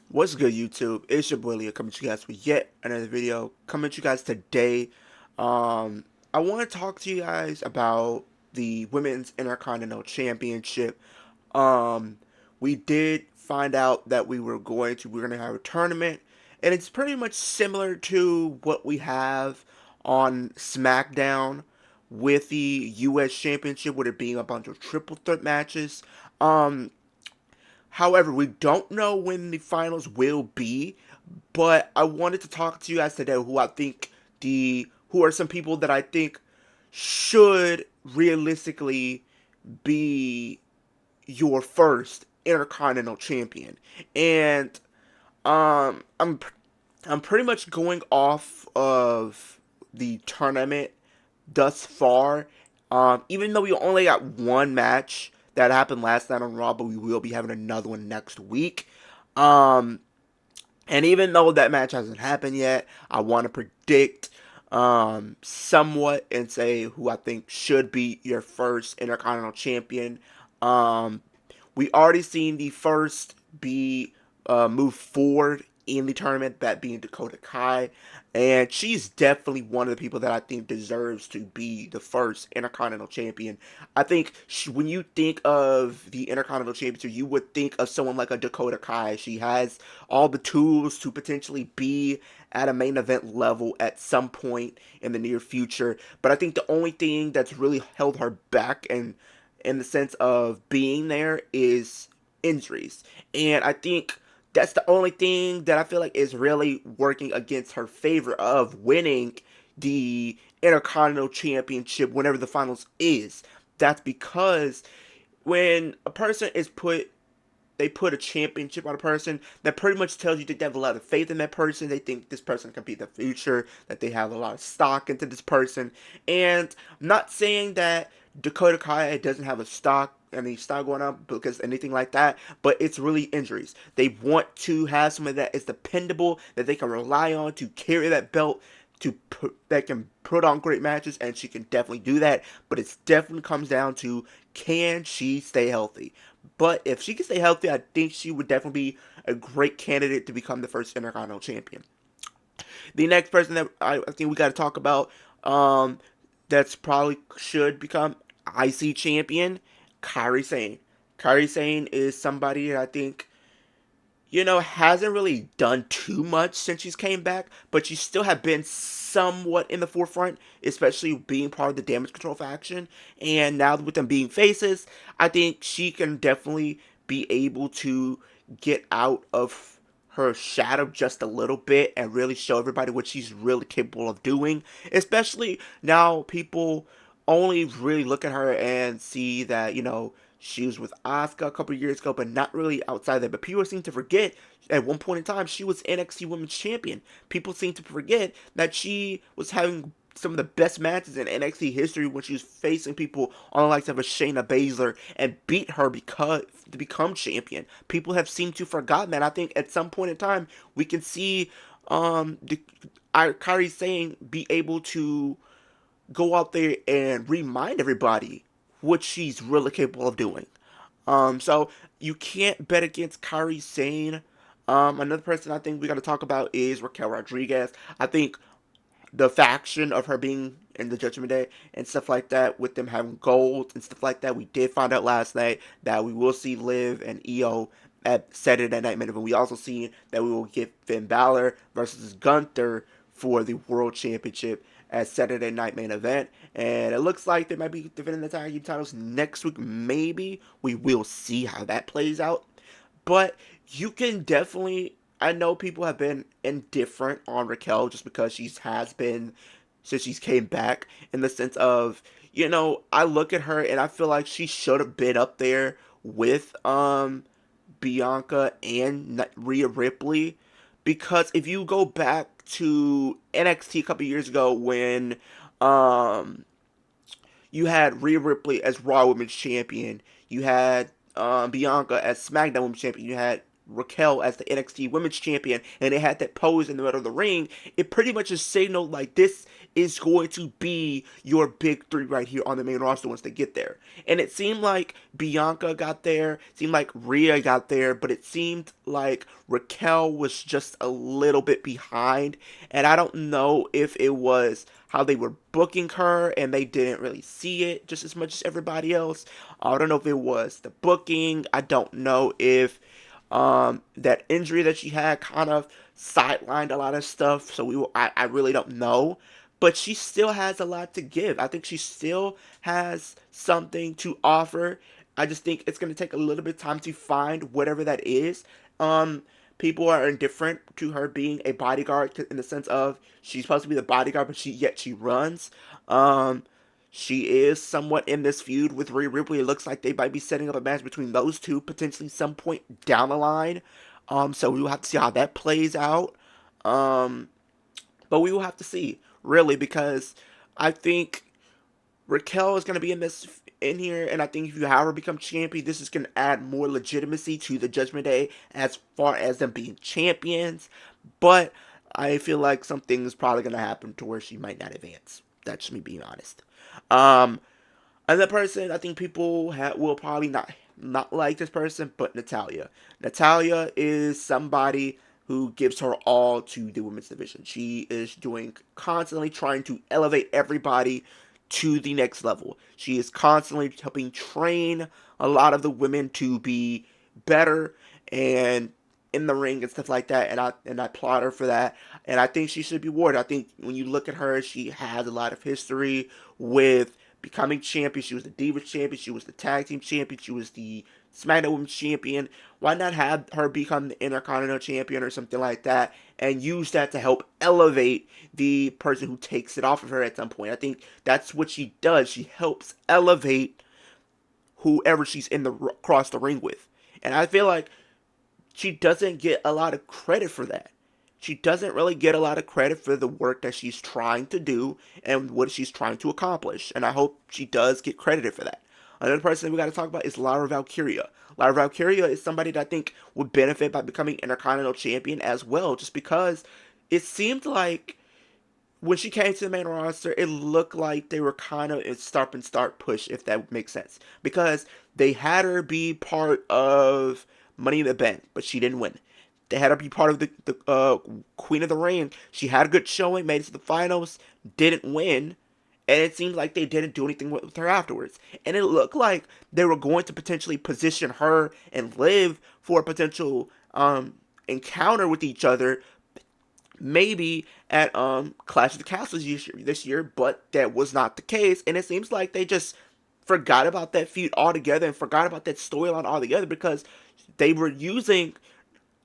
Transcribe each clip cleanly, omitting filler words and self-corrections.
What's good, YouTube? It's your boy Leo coming to you guys with yet another video. Coming to you guys today. I want to talk to you guys about the Women's Intercontinental Championship. Um, we did find out that we're gonna have a tournament, and it's pretty much similar to what we have on SmackDown with the U.S. Championship, with it being a bunch of triple threat matches. Um, However, we don't know when the finals will be, but I wanted to talk to you guys today who are some people that I think should realistically be your first Intercontinental Champion. And um I'm I'm pretty much going off of the tournament thus far. Even though we only got one match that happened last night on Raw, but we will be having another one next week. Um, and even though that match hasn't happened yet, I want to predict somewhat and say who I think should be your first Intercontinental Champion. Um, we already seen the first be move forward in the tournament, that being Dakota Kai, and she's definitely one of the people that I think deserves to be the first Intercontinental Champion. I think when you think of the Intercontinental Championship, you would think of someone like a Dakota Kai. She has all the tools to potentially be at a main event level at some point in the near future. But I think the only thing that's really held her back, and in the sense of being there, is injuries. And I think that's the only thing that I feel like is really working against her favor of winning the Intercontinental Championship whenever the finals is. That's because when a person is they put a championship on a person, that pretty much tells you that they have a lot of faith in that person. They think this person can be the future, that they have a lot of stock into this person. And I'm not saying that Dakota Kai doesn't have any stock going on because anything like that, but it's really injuries. They want to have someone that is dependable, that they can rely on to carry that belt, that can put on great matches, and she can definitely do that. But it definitely comes down to, can she stay healthy? But if she can stay healthy, I think she would definitely be a great candidate to become the first Intercontinental Champion. The next person that I think we got to talk about, that's probably should become IC champion, Kairi Sane. Kairi Sane is somebody that I think, hasn't really done too much since she's came back, but she still have been somewhat in the forefront, especially being part of the Damage Control faction. And now with them being faces, I think she can definitely be able to get out of her shadow just a little bit and really show everybody what she's really capable of doing. Especially now, people only really look at her and see that, she was with Asuka a couple years ago, but not really outside that. But people seem to forget at one point in time she was NXT Women's Champion. People seem to forget that she was having some of the best matches in NXT history when she was facing people on the likes of a Shayna Baszler and beat her because to become champion. People have seemed to forgotten that. I think at some point in time we can see the Kairi Sane be able to go out there and remind everybody what she's really capable of doing. So you can't bet against Kairi Sane. Another person I think we got to talk about is Raquel Rodriguez. I think the faction of her being in the Judgment Day and stuff like that, with them having gold and stuff like that, we did find out last night that we will see Liv and Io at Saturday Night Main Event. We also seen that we will get Finn Balor versus Gunther for the World Championship at Saturday Night Main Event, and it looks like they might be defending the tag team titles next week. Maybe we will see how that plays out, but you can definitely. I know people have been indifferent on Raquel just because she has been since she's came back, in the sense of, I look at her and I feel like she should have been up there with Bianca and Rhea Ripley, because if you go back to NXT a couple years ago when um you had Rhea Ripley as Raw Women's Champion, you had Bianca as SmackDown Women's Champion, you had Raquel as the NXT Women's Champion, and they had that pose in the middle of the ring, it pretty much just signaled like this is going to be your big three right here on the main roster once they get there. And it seemed like Bianca got there, it seemed like Rhea got there, but it seemed like Raquel was just a little bit behind. And I don't know if it was how they were booking her and they didn't really see it just as much as everybody else. I don't know if it was the booking. I don't know if that injury that she had kind of sidelined a lot of stuff. So I really don't know. But she still has a lot to give. I think she still has something to offer. I just think it's going to take a little bit of time to find whatever that is. Um, People are indifferent to her being a bodyguard in the sense of she's supposed to be the bodyguard, but yet she runs. Um, she is somewhat in this feud with Rhea Ripley. It looks like they might be setting up a match between those two potentially some point down the line. So we will have to see how that plays out. Um, but we will have to see really because I think Raquel is going to be in here, and I think if you have her become champion, this is going to add more legitimacy to the Judgment Day as far as them being champions. But I feel like something is probably going to happen to where she might not advance. That's just me being honest. Um, Another person I think people will probably not like this person, but Natalya. Natalya is somebody who gives her all to the women's division. She is doing constantly trying to elevate everybody to the next level. She is constantly helping train a lot of the women to be better and in the ring and stuff like that. And I applaud her for that. And I think she should be awarded. I think when you look at her, she has a lot of history with becoming champion. She was the Divas champion. She was the Tag Team champion. She was the SmackDown Women's champion. Why not have her become the Intercontinental champion or something like that and use that to help elevate the person who takes it off of her at some point? I think that's what she does. She helps elevate whoever she's in the across the ring with. And I feel like she doesn't get a lot of credit for that. She doesn't really get a lot of credit for the work that she's trying to do and what she's trying to accomplish. And I hope she does get credited for that. Another person we got to talk about is Lyra Valkyria. Lyra Valkyria is somebody that I think would benefit by becoming Intercontinental Champion as well, just because it seemed like when she came to the main roster, it looked like they were kind of in stop and start push, if that makes sense. Because they had her be part of Money in the Bank, but she didn't win. They had her be part of the Queen of the Ring. She had a good showing, made it to the finals, didn't win, and it seemed like they didn't do anything with her afterwards. And it looked like they were going to potentially position her and Liv for a potential encounter with each other, maybe at Clash of the Castles this year, but that was not the case, and it seems like they just forgot about that feud altogether and forgot about that storyline altogether because they were using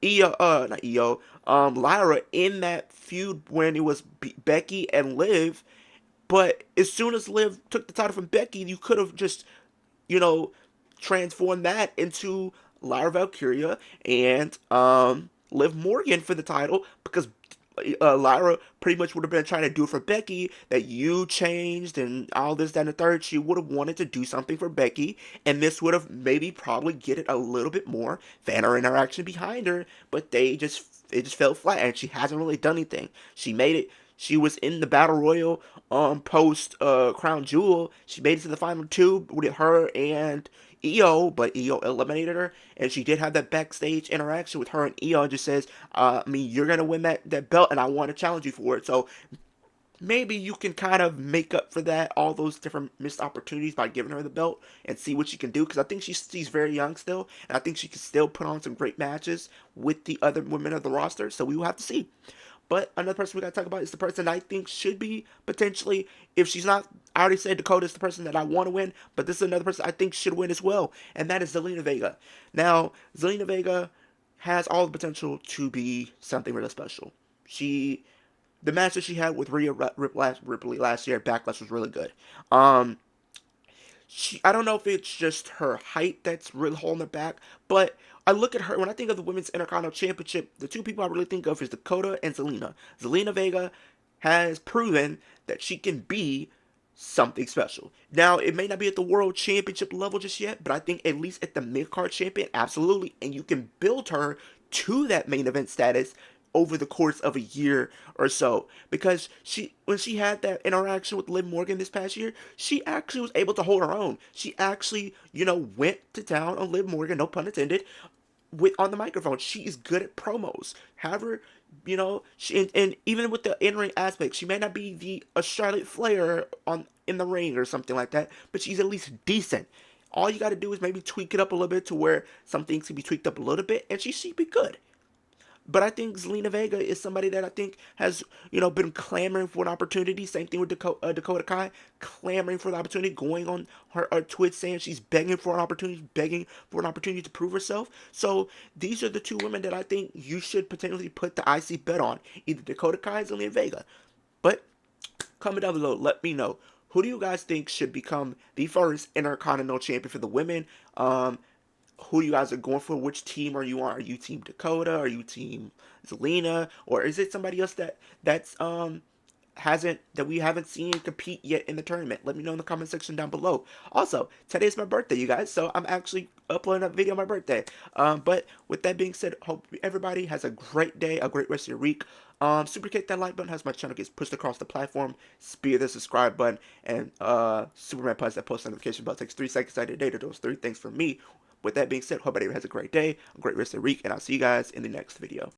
not Io, Lyra in that feud when it was Becky and Liv, but as soon as Liv took the title from Becky, you could have just, you know, transformed that into Lyra Valkyria and Liv Morgan for the title because Lyra pretty much would have been trying to do it for Becky, that you changed and all this, that, and the third. She would have wanted to do something for Becky, and this would have maybe probably get it a little bit more fan interaction behind her, but it just fell flat, and she hasn't really done anything. She made it. She was in the Battle Royal post Crown Jewel. She made it to the final two with her and Io, but Io eliminated her, and she did have that backstage interaction with her and Io, and just says, I mean, you're gonna win that belt, and I want to challenge you for it. So maybe you can kind of make up for that, all those different missed opportunities by giving her the belt and see what she can do. Because I think she's very young still, and I think she can still put on some great matches with the other women of the roster. So we will have to see. But another person we gotta talk about is the person I think should be potentially, if she's not, I already said Dakota's the person that I want to win, but this is another person I think should win as well, and that is Zelina Vega. Now, Zelina Vega has all the potential to be something really special. The match that she had with Ripley last year at Backlash was really good. Um, I don't know if it's just her height that's really holding her back, but I look at her when I think of the Women's Intercontinental Championship. The two people I really think of is Dakota and Zelina. Zelina Vega has proven that she can be something special. Now, it may not be at the world championship level just yet, but I think at least at the mid card champion, absolutely. And you can build her to that main event status over the course of a year or so. Because when she had that interaction with Liv Morgan this past year, she actually was able to hold her own. She actually, went to town on Liv Morgan, no pun intended, with on the microphone. She is good at promos. Have her, and even with the in-ring aspect, she may not be the a Charlotte Flair on in the ring or something like that, but she's at least decent. All you got to do is maybe tweak it up a little bit to where some things can be tweaked up a little bit, and she should be good. But I think Zelina Vega is somebody that I think has, been clamoring for an opportunity. Same thing with Dakota Kai, clamoring for the opportunity, going on her Twitch saying she's begging for an opportunity, begging for an opportunity to prove herself. So these are the two women that I think you should potentially put the IC bet on, either Dakota Kai or Zelina Vega. But comment down below, let me know. Who do you guys think should become the first Intercontinental Champion for the women? Who you guys are going for? Which team are you on? Are you Team Dakota? Are you Team Zelina? Or is it somebody else that's hasn't that we haven't seen compete yet in the tournament? Let me know in the comment section down below. Also, today's my birthday, you guys, so I'm actually uploading a video on my birthday. But with that being said, hope everybody has a great day, a great rest of your week. Super kick that like button, as my channel gets pushed across the platform. Speed the subscribe button, and Superman Plus that post notification bell takes 3 seconds out of the day to do those 3 things for me. With that being said, hope everybody has a great day, a great rest of the week, and I'll see you guys in the next video.